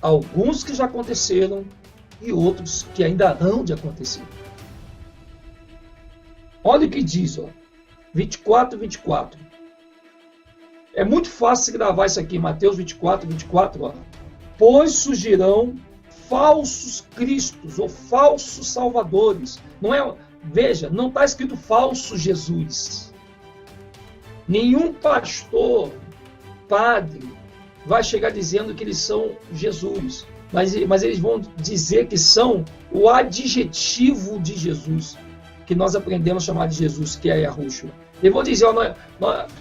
alguns que já aconteceram e outros que ainda hão de acontecer. Olha o que diz, ó, 24, 24. É muito fácil gravar isso aqui, Mateus 24, 24. Ó. Pois surgirão falsos cristos ou falsos salvadores. Não é, veja, não está escrito falso Jesus. Nenhum pastor, padre, vai chegar dizendo que eles são Jesus. Mas eles vão dizer que são o adjetivo de Jesus, que nós aprendemos a chamar de Jesus, que é Yahushua. Eles vão dizer,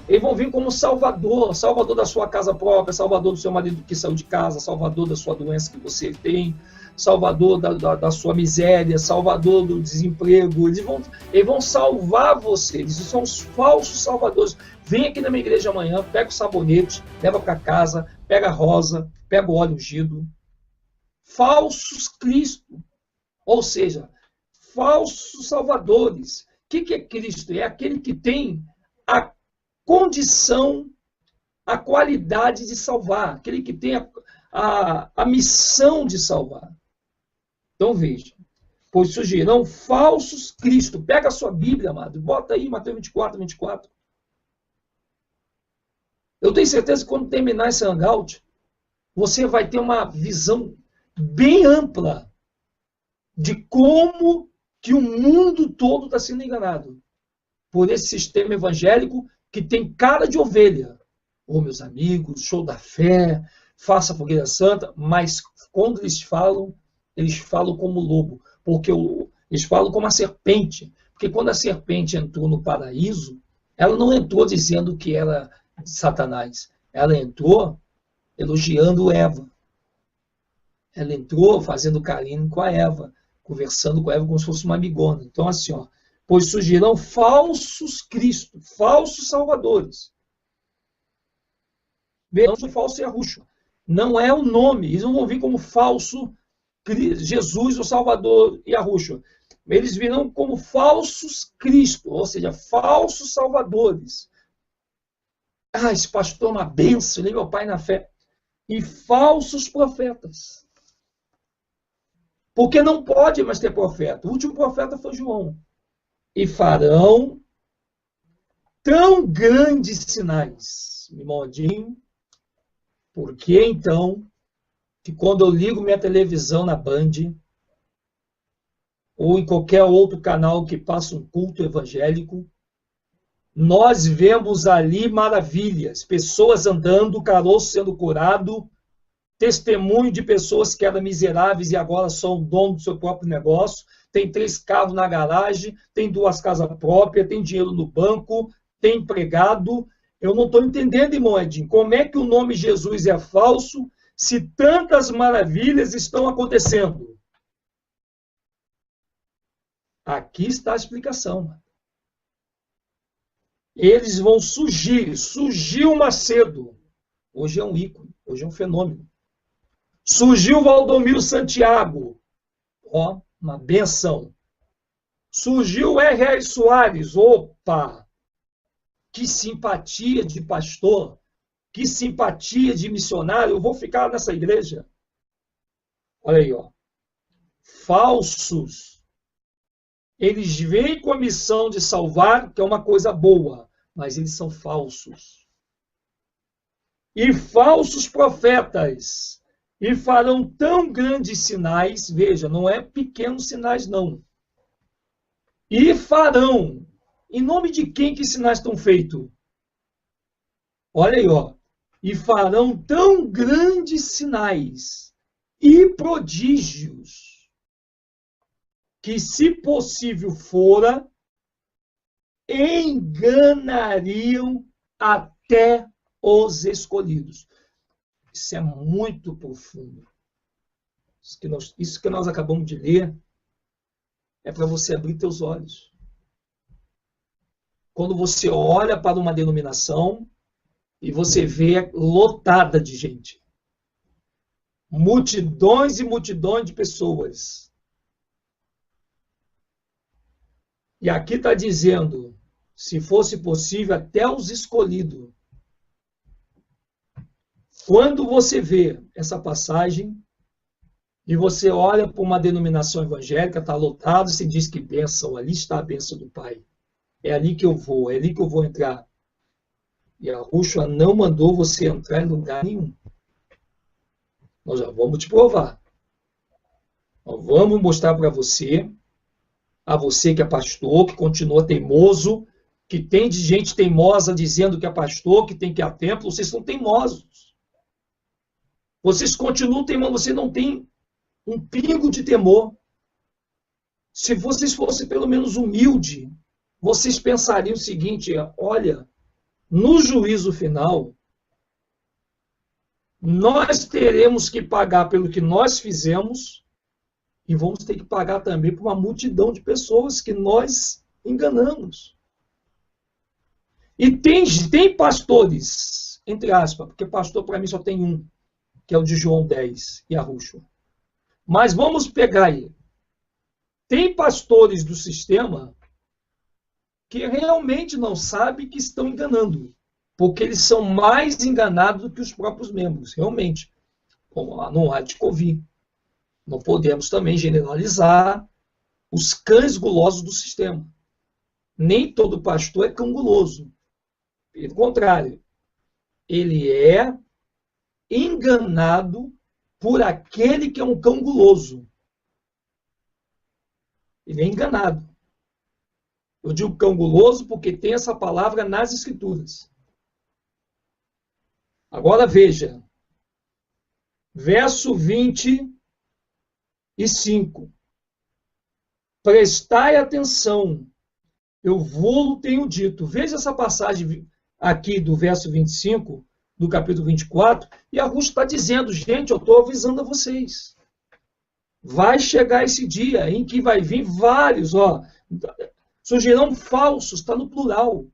eles vão vir como Salvador, Salvador da sua casa própria, Salvador do seu marido que saiu de casa, Salvador da sua doença que você tem, Salvador da sua miséria, Salvador do desemprego. Eles vão salvar você, eles são os falsos salvadores. Vem aqui na minha igreja amanhã, pega o sabonete, leva para casa, pega a rosa, pega o óleo ungido. Falsos Cristo, ou seja, falsos salvadores. O que é Cristo? É aquele que tem a condição, a qualidade de salvar, aquele que tem a missão de salvar. Então veja, pois surgirão falsos Cristo. Pega a sua Bíblia, amado, bota aí Mateus 24, 24. Eu tenho certeza que quando terminar esse hangout, você vai ter uma visão bem ampla de como que o mundo todo está sendo enganado por esse sistema evangélico que tem cara de ovelha. Ô, meus amigos, show da fé, faça a fogueira santa, mas quando eles falam como lobo, porque eles falam como a serpente, porque quando a serpente entrou no paraíso, ela não entrou dizendo que era Satanás, ela entrou elogiando Eva. Ela entrou fazendo carinho com a Eva, conversando com a Eva como se fosse uma amigona. Então, assim, ó, pois surgirão falsos Cristos, falsos salvadores. Verão o falso Yahushua. Não é o nome, eles não vão vir como falso Jesus, o Salvador Yahushua. Eles virão como falsos Cristo, ou seja, falsos salvadores. Ah, esse pastor é uma benção, ele é meu pai na fé. E falsos profetas. Porque não pode mais ter profeta. O último profeta foi João. E farão tão grandes sinais, Mimodinho, porque então, que quando eu ligo minha televisão na Band, ou em qualquer outro canal que passa um culto evangélico, nós vemos ali maravilhas, pessoas andando, caroço sendo curado, testemunho de pessoas que eram miseráveis e agora são dono do seu próprio negócio, tem 3 carros na garagem, tem 2 casas próprias, tem dinheiro no banco, tem empregado. Eu não estou entendendo, irmão Edinho, como é que o nome Jesus é falso se tantas maravilhas estão acontecendo? Aqui está a explicação. Eles vão surgir. Surgiu Macedo. Hoje é um ícone, hoje é um fenômeno. Surgiu Valdomiro Santiago. Ó, uma benção. Surgiu R.R. Soares. Opa! Que simpatia de pastor. Que simpatia de missionário. Eu vou ficar nessa igreja. Olha aí, ó. Falsos. Eles vêm com a missão de salvar, que é uma coisa boa, mas eles são falsos. E falsos profetas. E farão tão grandes sinais, veja, não é pequenos sinais, não. E farão. Em nome de quem que sinais estão feitos? Olha aí, ó. E farão tão grandes sinais e prodígios, que, se possível fora, enganariam até os escolhidos. Isso é muito profundo. Isso que nós acabamos de ler é para você abrir teus olhos. Quando você olha para uma denominação e você vê lotada de gente, multidões e multidões de pessoas. E aqui está dizendo, se fosse possível, até os escolhidos. Quando você vê essa passagem, E você olha para uma denominação evangélica, está lotado, você diz que bênção, ali está a bênção do Pai. É ali que eu vou, é ali que eu vou entrar. E a Yahushua não mandou você entrar em lugar nenhum. Nós já vamos te provar. Nós vamos mostrar para você, a você que é pastor, que continua teimoso, que tem de gente teimosa dizendo que é pastor, que tem que ir a templo, vocês são teimosos. Vocês continuam teimosos, você não tem um pingo de temor. Se vocês fossem pelo menos humildes, vocês pensariam o seguinte: olha, no juízo final, nós teremos que pagar pelo que nós fizemos e vamos ter que pagar também por uma multidão de pessoas que nós enganamos. E tem pastores, entre aspas, porque pastor para mim só tem um, que é o de João 10, Yahushua. Mas vamos pegar aí. Tem pastores do sistema que realmente não sabem que estão enganando, porque eles são mais enganados do que os próprios membros, realmente. Como lá no Adcovi. Não podemos também generalizar os cães gulosos do sistema. Nem todo pastor é cão guloso. Pelo contrário, ele é enganado por aquele que é um cão guloso. Ele é enganado. Eu digo cão guloso porque tem essa palavra nas Escrituras. Agora veja, verso 25. Prestai atenção, eu vou tenho dito. Veja essa passagem aqui do verso 25, do capítulo 24, e a Ruth está dizendo, gente, eu estou avisando a vocês. Vai chegar esse dia em que vai vir vários, surgirão falsos, está no plural.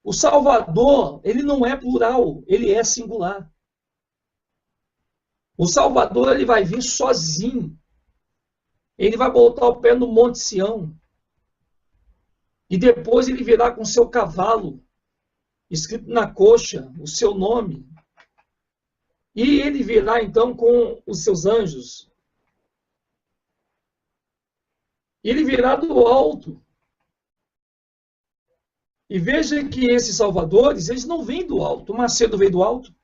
O Salvador, ele não é plural, ele é singular. O Salvador, ele vai vir sozinho. Ele vai botar o pé no Monte Sião. E depois ele virá com seu cavalo, escrito na coxa, o seu nome. E ele virá, então, com os seus anjos. Ele virá do alto. E veja que esses salvadores, eles não vêm do alto. O Macedo veio do alto.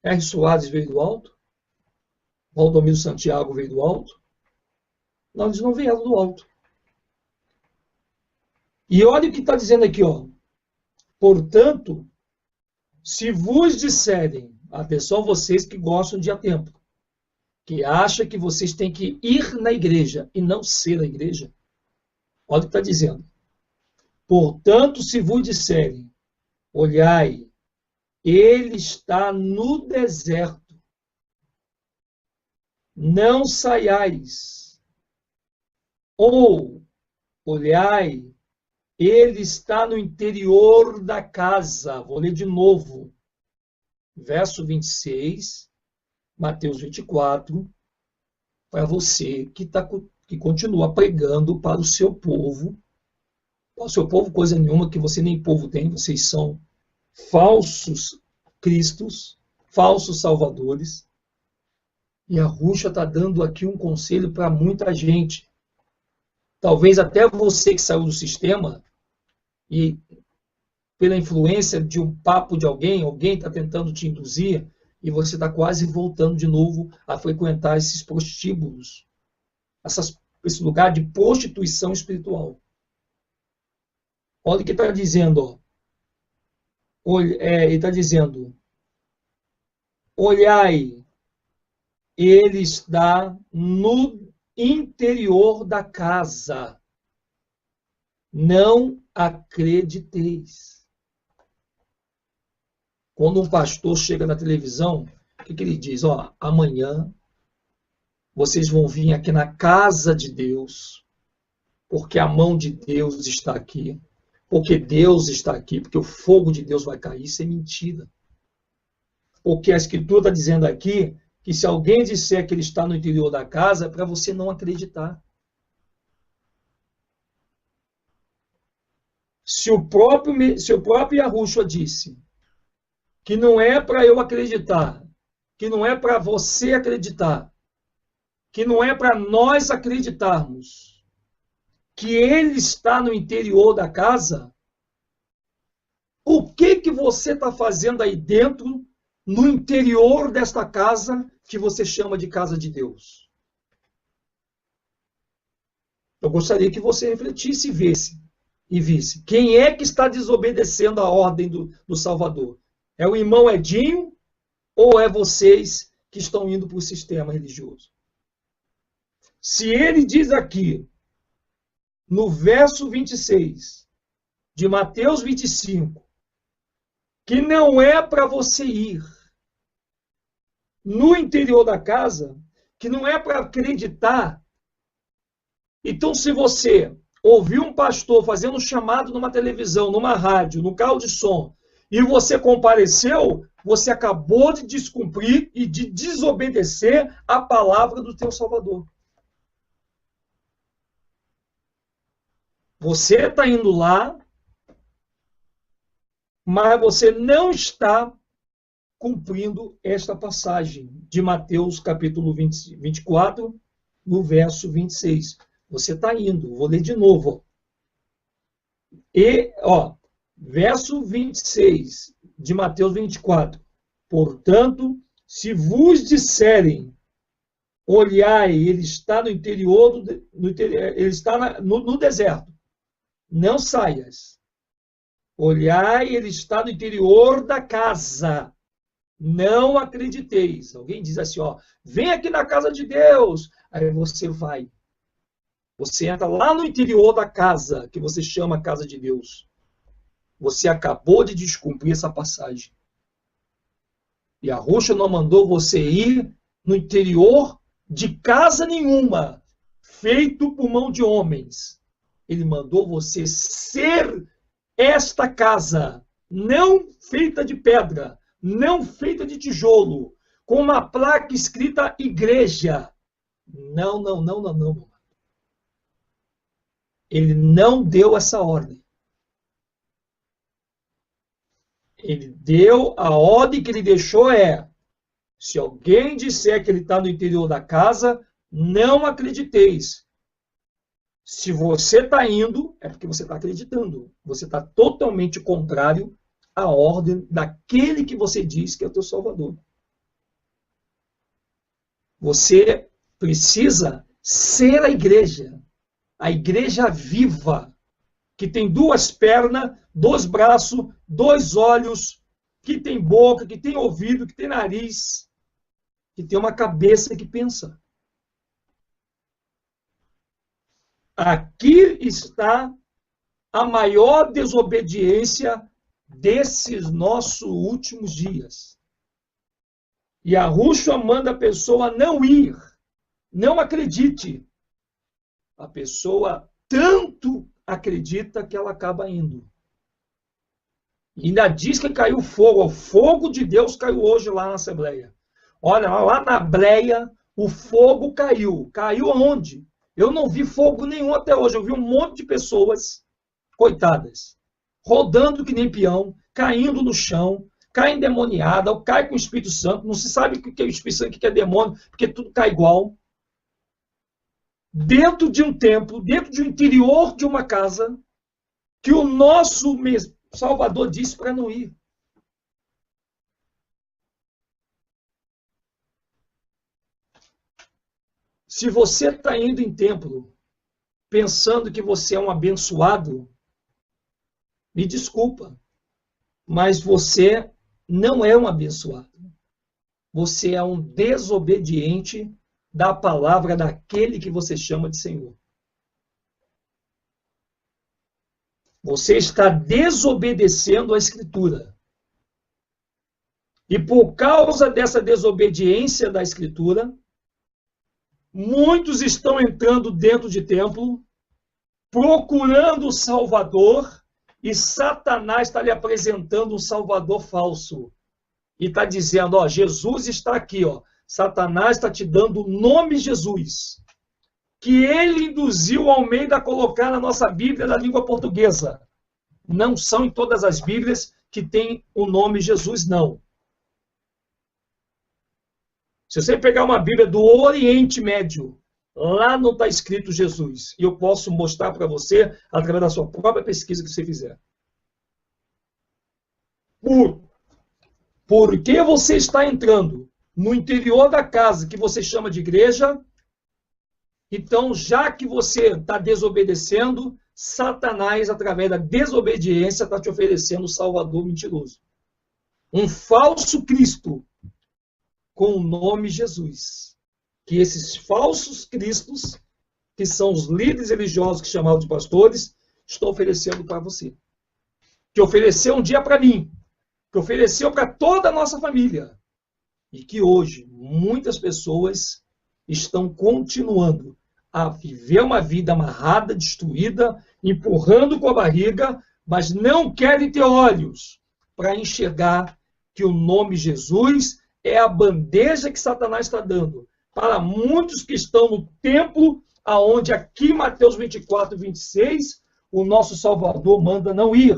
R. Soares veio do alto. Valdomiro Santiago veio do alto. Não, eles não vieram do alto. E olha o que está dizendo aqui, Portanto, se vos disserem, atenção vocês que gostam de ir a templo, que acham que vocês têm que ir na igreja e não ser a igreja, olha o que está dizendo. Portanto, se vos disserem, olhai, ele está no deserto, não saiais. Ou, olhai, ele está no interior da casa. Vou ler de novo. Verso 26, Mateus 24, para você que continua pregando para o seu povo. Para o seu povo, coisa nenhuma, que você nem povo tem, vocês são falsos cristos, falsos salvadores. E a Ruxa está dando aqui um conselho para muita gente. Talvez até você que saiu do sistema e pela influência de um papo de alguém está tentando te induzir e você está quase voltando de novo a frequentar esses prostíbulos, esse lugar de prostituição espiritual. Olha o que está dizendo. Ele está dizendo, olhai, ele está no interior da casa. Não acrediteis. Quando um pastor chega na televisão, o que ele diz? Amanhã vocês vão vir aqui na casa de Deus, porque a mão de Deus está aqui, porque Deus está aqui, porque o fogo de Deus vai cair. Isso é mentira. Porque a Escritura está dizendo aqui que se alguém disser que ele está no interior da casa, é para você não acreditar. Se o próprio Yahushua disse que não é para eu acreditar que não é para você acreditar, que não é para nós acreditarmos, que Ele está no interior da casa, o que você está fazendo aí dentro, no interior desta casa, que você chama de casa de Deus? Eu gostaria que você refletisse e visse. Quem é que está desobedecendo a ordem do Salvador? É o irmão Edinho ou é vocês que estão indo para o sistema religioso? Se ele diz aqui, no verso 26 de Mateus 25, que não é para você ir no interior da casa, que não é para acreditar. Então, se você ouviu um pastor fazendo um chamado numa televisão, numa rádio, no carro de som, e você compareceu, você acabou de descumprir e de desobedecer a palavra do teu Salvador. Você está indo lá, mas você não está cumprindo esta passagem de Mateus capítulo 24, no verso 26. Você está indo, vou ler de novo. Verso 26 de Mateus 24. Portanto, se vos disserem, olhai, ele está no interior, ele está no deserto, não saias. Olhai, ele está no interior da casa, não acrediteis. Alguém diz assim, vem aqui na casa de Deus. Aí você vai. Você entra lá no interior da casa, que você chama casa de Deus. Você acabou de descumprir essa passagem. E a Roxa não mandou você ir no interior de casa nenhuma, feito por mão de homens. Ele mandou você ser esta casa, não feita de pedra, não feita de tijolo, com uma placa escrita igreja. Não. Ele não deu essa ordem. Ele deu, a ordem que ele deixou se alguém disser que ele está no interior da casa, não acrediteis. Se você está indo, é porque você está acreditando. Você está totalmente contrário à ordem daquele que você diz que é o teu Salvador. Você precisa ser a igreja viva, que tem duas pernas, dois braços, dois olhos, que tem boca, que tem ouvido, que tem nariz, que tem uma cabeça que pensa. Aqui está a maior desobediência desses nossos últimos dias. E a Rússia manda a pessoa não ir, não acredite. A pessoa tanto acredita que ela acaba indo. E ainda diz que caiu fogo. O fogo de Deus caiu hoje lá na Assembleia. Olha, lá na Bleia, o fogo caiu. Caiu aonde? Eu não vi fogo nenhum até hoje. Eu vi um monte de pessoas, coitadas, rodando que nem peão, caindo no chão, cai endemoniada, ou cai com o Espírito Santo. Não se sabe o que é o Espírito Santo, o que é demônio, porque tudo cai igual. Dentro de um templo, dentro de um interior de uma casa, que o nosso Salvador disse para não ir. Se você está indo em templo, pensando que você é um abençoado, me desculpa, mas você não é um abençoado. Você é um desobediente da palavra daquele que você chama de Senhor. Você está desobedecendo a Escritura. E por causa dessa desobediência da Escritura, muitos estão entrando dentro de templo, procurando o Salvador, e Satanás está lhe apresentando um Salvador falso. E está dizendo, Jesus está aqui, Satanás está te dando o nome Jesus, que ele induziu Almeida a colocar na nossa Bíblia na língua portuguesa. Não são em todas as Bíblias que tem o nome Jesus, não. Se você pegar uma Bíblia do Oriente Médio, lá não está escrito Jesus. E eu posso mostrar para você através da sua própria pesquisa que você fizer. Por que você está entrando no interior da casa que você chama de igreja? Então, já que você está desobedecendo, Satanás, através da desobediência, está te oferecendo um salvador mentiroso. Um falso Cristo com o nome Jesus. Que esses falsos cristos, que são os líderes religiosos que chamavam de pastores, estão oferecendo para você. Que ofereceu um dia para mim, que ofereceu para toda a nossa família. E que hoje muitas pessoas estão continuando a viver uma vida amarrada, destruída, empurrando com a barriga, mas não querem ter olhos para enxergar que o nome Jesus é a bandeja que Satanás está dando para muitos que estão no templo, aonde aqui em Mateus 24, 26, o nosso Salvador manda não ir.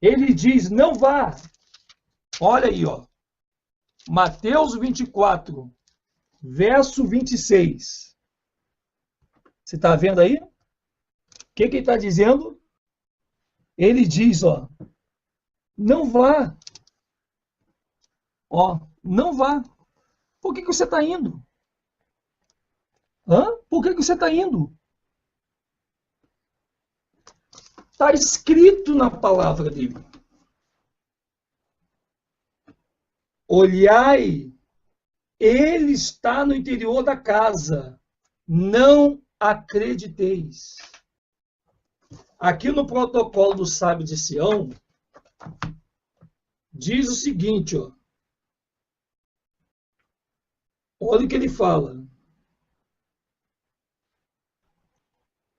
Ele diz, não vá. Olha aí, ó. Mateus 24, verso 26. Você está vendo aí? O que ele está dizendo? Ele diz, ó, não vá. Ó, não vá. Por que você está indo? Hã? Por que você está indo? Está escrito na palavra dele. Olhai, ele está no interior da casa. Não acrediteis. Aqui no protocolo do sábio de Sião, diz o seguinte, ó. Olha o que ele fala.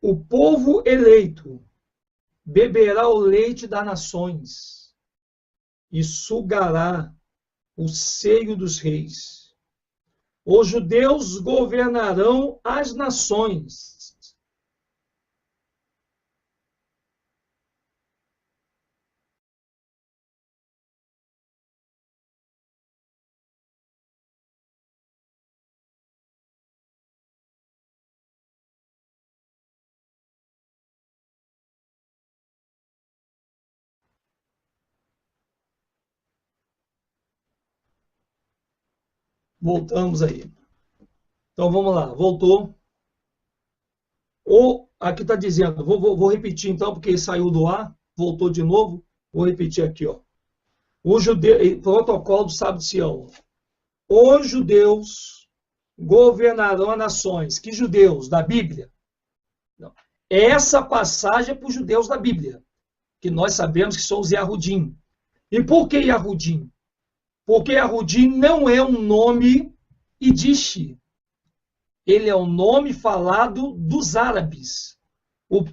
O povo eleito beberá o leite das nações e sugará o seio dos reis. Os judeus governarão as nações. Voltamos aí. Então vamos lá, voltou. Ou aqui está dizendo, vou repetir então, porque saiu do ar, voltou de novo. Vou repetir aqui, ó. O judeu, protocolo do sábio de Sião. Os judeus governarão as nações. Que judeus? Da Bíblia? Não. Essa passagem é para os judeus da Bíblia, que nós sabemos que são os Yahudim. E por que Yahudim? Porque Yahudim não é um nome Yiddish. Ele é um nome falado dos árabes. Os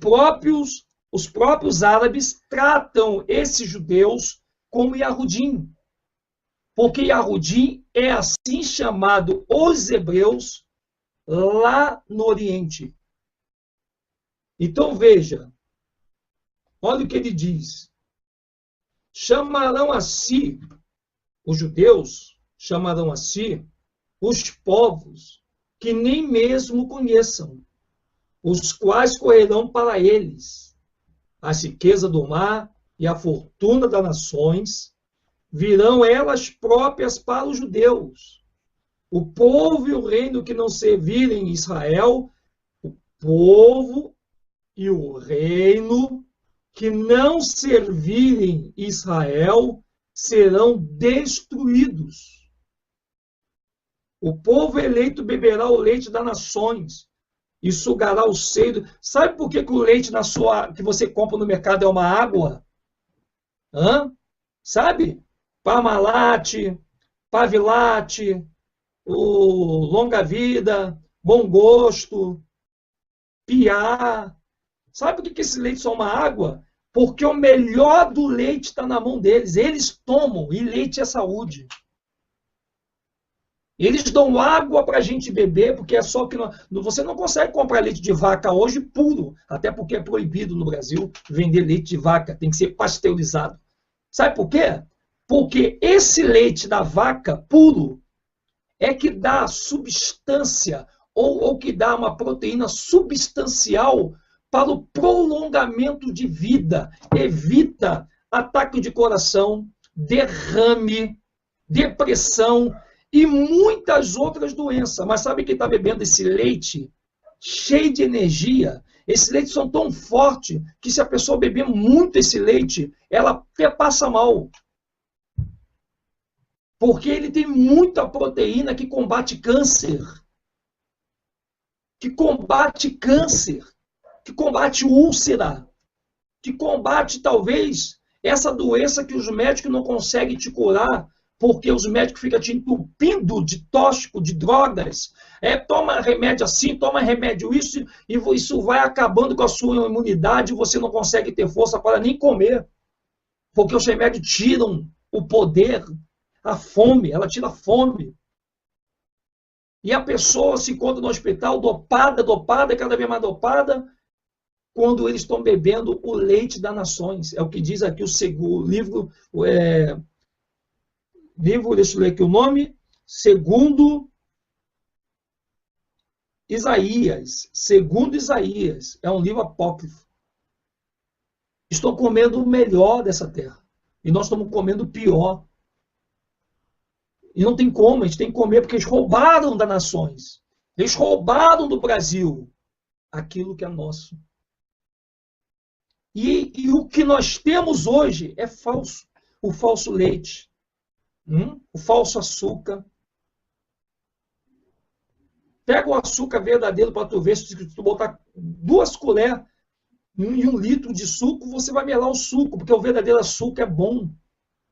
próprios árabes tratam esses judeus como Yahudim. Porque Yahudim é assim chamado os hebreus lá no Oriente. Então veja, olha o que ele diz. Chamarão a si, os judeus chamarão a si, os povos que nem mesmo conheçam, os quais correrão para eles. A riqueza do mar e a fortuna das nações virão elas próprias para os judeus. O povo e o reino que não servirem Israel, o povo e o reino que não servirem Israel serão destruídos. O povo eleito beberá o leite das nações e sugará o seio. Sabe por que o leite que você compra no mercado é uma água? Hã? Sabe? Parmalat, Pavilat, o Longa Vida, Bom Gosto, Piá. Sabe por que esse leite só é uma água? Porque o melhor do leite está na mão deles. Eles tomam, e leite é saúde. Eles dão água para a gente beber, porque é só que você não consegue comprar leite de vaca hoje puro, até porque é proibido no Brasil vender leite de vaca, tem que ser pasteurizado. Sabe por quê? Porque esse leite da vaca puro, é que dá substância ou que dá uma proteína substancial para o prolongamento de vida, evita ataque de coração, derrame, depressão e muitas outras doenças. Mas sabe quem está bebendo esse leite cheio de energia? Esses leites são tão fortes que se a pessoa beber muito esse leite, ela até passa mal. Porque ele tem muita proteína que combate câncer. Que combate câncer. Que combate úlcera. Que combate, talvez, essa doença que os médicos não conseguem te curar, porque os médicos ficam te entupindo de tóxico, de drogas. Toma remédio assim, toma remédio isso, e isso vai acabando com a sua imunidade, e você não consegue ter força para nem comer. Porque os remédios tiram o poder, a fome, ela tira a fome. E a pessoa se encontra no hospital dopada, cada vez mais dopada, quando eles estão bebendo o leite das nações. É o que diz aqui o livro, deixa eu ler aqui o nome, segundo Isaías. Segundo Isaías, é um livro apócrifo. Estão comendo o melhor dessa terra. E nós estamos comendo o pior. E não tem como, a gente tem que comer, porque eles roubaram das nações. Eles roubaram do Brasil aquilo que é nosso. E o que nós temos hoje é falso. O falso leite, o falso açúcar. Pega o açúcar verdadeiro para tu ver, se tu botar 2 colheres em 1 litro de suco, você vai melar o suco, porque o verdadeiro açúcar é bom.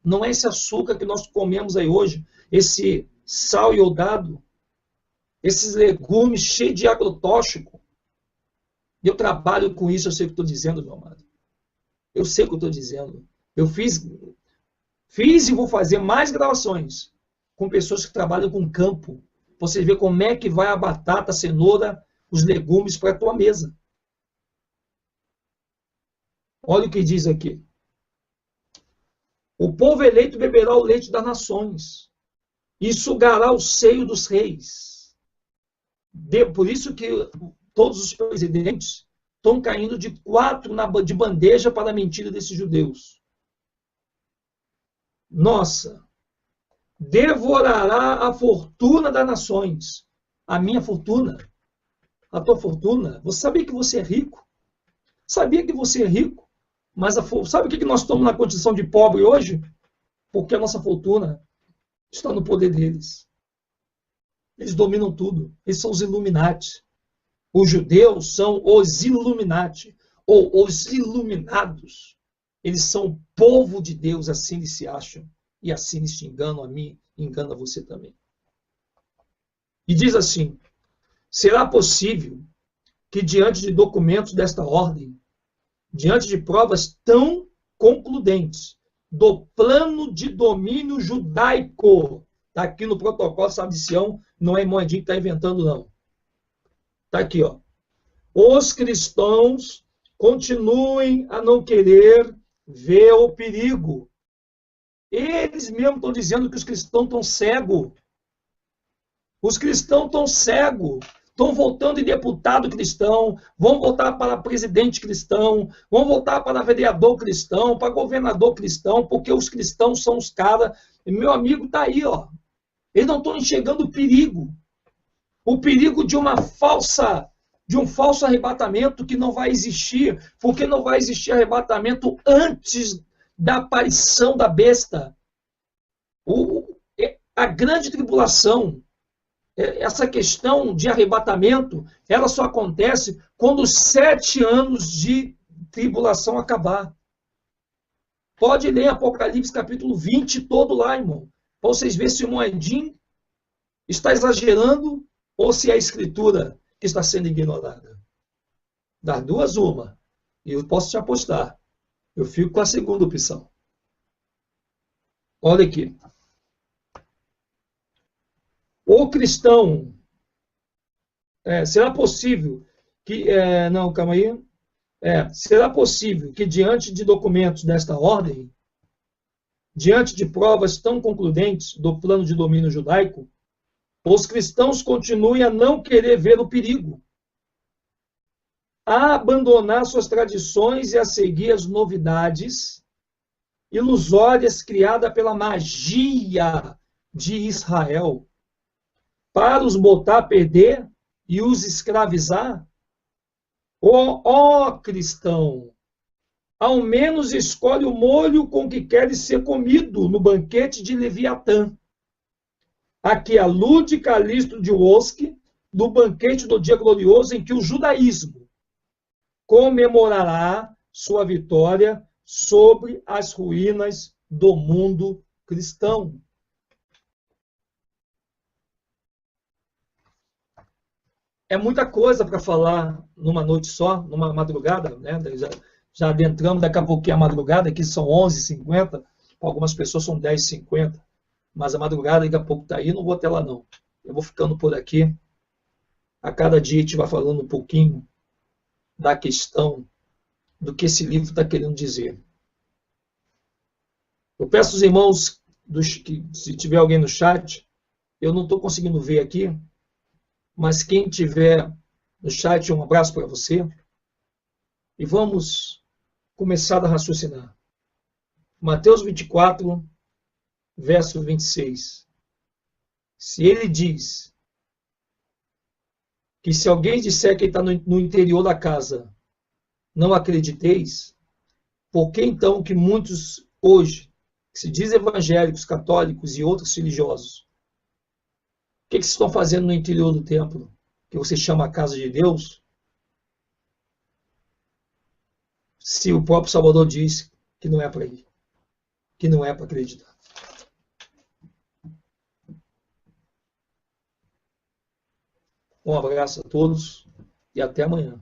Não é esse açúcar que nós comemos aí hoje, esse sal iodado, esses legumes cheios de agrotóxico. Eu trabalho com isso, eu sei o que estou dizendo, meu amado. Eu sei o que eu estou dizendo. Eu fiz e vou fazer mais gravações com pessoas que trabalham com campo. Você vê como é que vai a batata, a cenoura, os legumes para a tua mesa. Olha o que diz aqui. O povo eleito beberá o leite das nações e sugará o seio dos reis. Por isso que todos os presidentes estão caindo de 4 de bandeja para a mentira desses judeus. Nossa, devorará a fortuna das nações. A minha fortuna, a tua fortuna. Você sabia que você é rico? Sabia que você é rico? Mas sabe o que nós estamos na condição de pobre hoje? Porque a nossa fortuna está no poder deles. Eles dominam tudo. Eles são os Illuminati. Os judeus são os Illuminati, ou os iluminados. Eles são o povo de Deus, assim eles se acham. E assim eles te enganam a mim, engana você também. E diz assim, será possível que diante de documentos desta ordem, diante de provas tão concludentes do plano de domínio judaico, está aqui no protocolo Sábado de Sião, não é Moedinho que está inventando, não. Está aqui, ó. Os cristãos continuem a não querer ver o perigo. Eles mesmos estão dizendo que os cristãos estão cegos. Os cristãos estão cegos. Estão voltando em deputado cristão, vão voltar para presidente cristão, vão voltar para vereador cristão, para governador cristão, porque os cristãos são os caras. E meu amigo está aí, ó. Eles não estão enxergando o perigo. O perigo de um falso arrebatamento que não vai existir, porque não vai existir arrebatamento antes da aparição da besta. A grande tribulação, essa questão de arrebatamento, ela só acontece quando os 7 anos de tribulação acabar. Pode ler Apocalipse capítulo 20 todo lá, irmão. Para vocês verem se o Moedim está exagerando ou se é a escritura que está sendo ignorada. Das duas, uma. E eu posso te apostar. Eu fico com a segunda opção. Olha aqui. O cristão, será possível que... não, calma aí. Será possível que diante de documentos desta ordem, diante de provas tão concludentes do plano de domínio judaico, os cristãos continuem a não querer ver o perigo, a abandonar suas tradições e a seguir as novidades ilusórias criadas pela magia de Israel, para os botar a perder e os escravizar? Ó cristão, ao menos escolhe o molho com que queres ser comido no banquete de Leviatã. Aqui alude Calixto de Woski, do banquete do dia glorioso em que o judaísmo comemorará sua vitória sobre as ruínas do mundo cristão. É muita coisa para falar numa noite só, numa madrugada, né? Já adentramos daqui a pouquinho a madrugada, aqui são 11h50, para algumas pessoas são 10h50, mas a madrugada daqui a pouco está aí, não vou até lá não. Eu vou ficando por aqui. A cada dia a gente vai falando um pouquinho da questão do que esse livro está querendo dizer. Eu peço aos irmãos, que se tiver alguém no chat, eu não estou conseguindo ver aqui, mas quem tiver no chat, um abraço para você. E vamos começar a raciocinar. Mateus 24, verso 26. Se ele diz que se alguém disser que está no interior da casa, não acrediteis, por que então que muitos hoje, que se dizem evangélicos, católicos e outros religiosos, o que vocês estão fazendo no interior do templo, que você chama a casa de Deus, se o próprio Salvador diz que não é para ir, que não é para acreditar? Um abraço a todos e até amanhã.